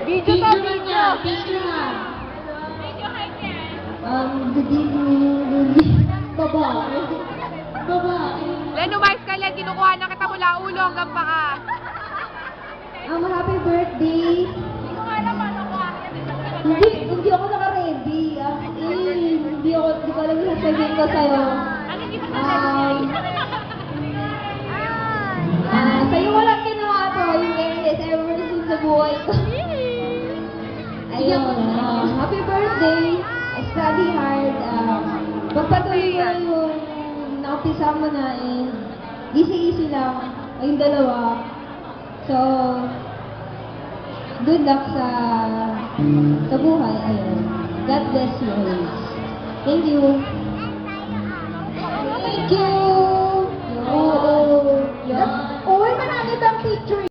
Video to, video. Video na. Good evening. Babae. Babae. Len, umayos ka, Len. Kinukuha na kita mula ulo hanggang paa. Happy birthday. Hindi ako naka-ready. Hindi ko alam yung sasabihin ko sa'yo. Sa'yo ko lang ginawa to, yung greatest ever since sa buhay ko. Ayun, happy birthday. Study hard. Pagpatuloy mo yung naumpisa mo na and easy-easy lang. Kayong dalawa. So, good luck sa buhay. Ayun. God bless you always. Thank you. Thank you. Oo. Uy, marami bang picture